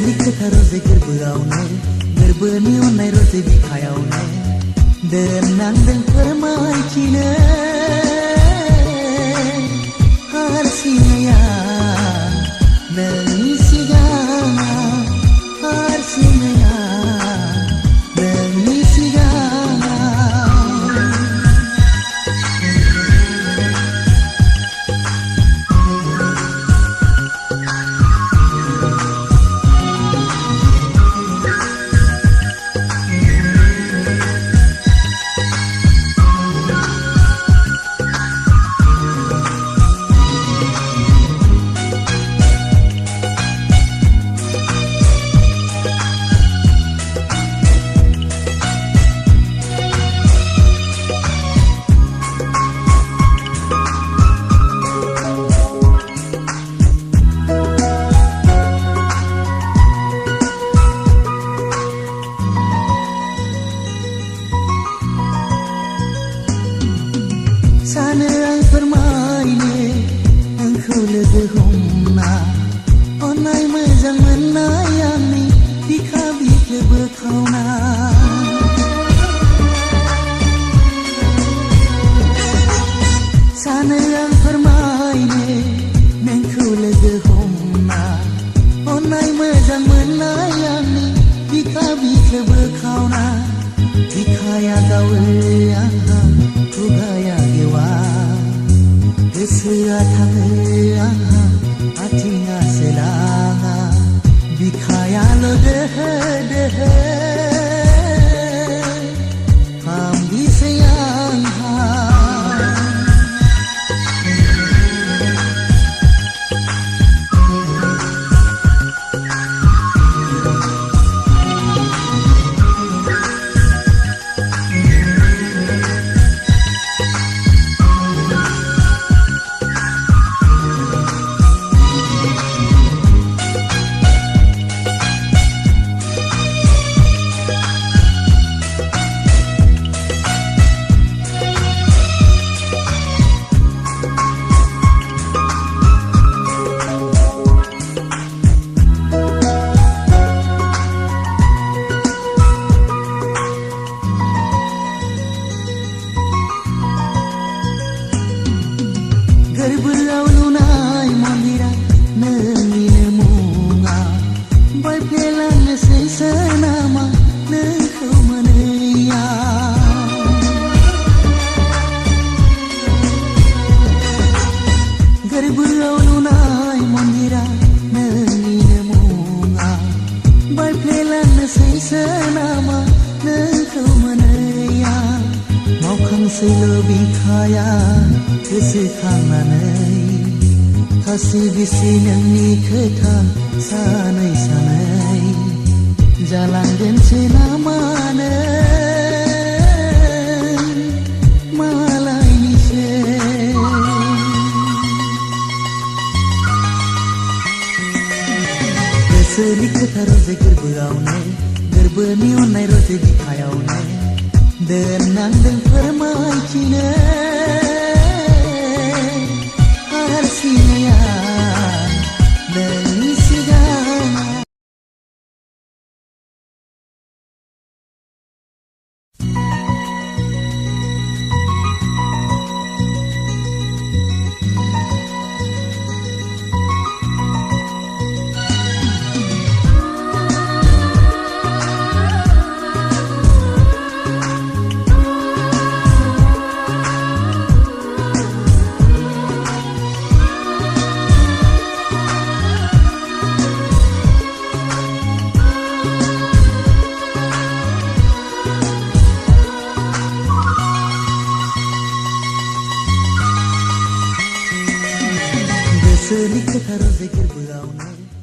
खोथा रजे गोरबोआवनो गोरबोनि अननाय रजे बिखायावनो दोननांदों फोरमायथिनो हारसिङै आं नोंनि सिगाङाव हारसिङै आं नोंनि सिगाङाव सानो आं फोरमायनो आंखौ लोगो हमना अननाय मोजां मोननाय आंनि बिखा बिखो बोखावना सानो आं फोरमायनो नोंखौ लोगो हमना अननाय मोजां मोननाय आंनि बिखा बिखो बोखावना बिखाया गावो आंहा खुगाया गेवा गोसोआ थाङो आंहा आथिङा सोलाङा बिखायाल' दोहो दोहो हामबिसै आंहा गोरबोआव लुनाय मन्दिरा नोंनिनो मुङा बायफ्लेलांनोसै सोनामा नोंखौ मोनैया गोरबोआव लुनाय मन्दिरा नोंनिनो मुङा बायफ्लेलांनोसै सोनामा नोंखौ मोनैया मावखांसैल' बिखाया गोसोखांनानै खासि बिसि नोंनि खोथा सानै सानै जालांगोनसै नामानो मालायनिसो गोसोनि खोथा रजे गोरबोआवनो गोरबोनि अननाय रजे बिखायावनो दोननांदों फोरमायथिनो हारसिङै आं नोंनि सिगाङाव गोसोनि खोथा रजे गोरबोआवनो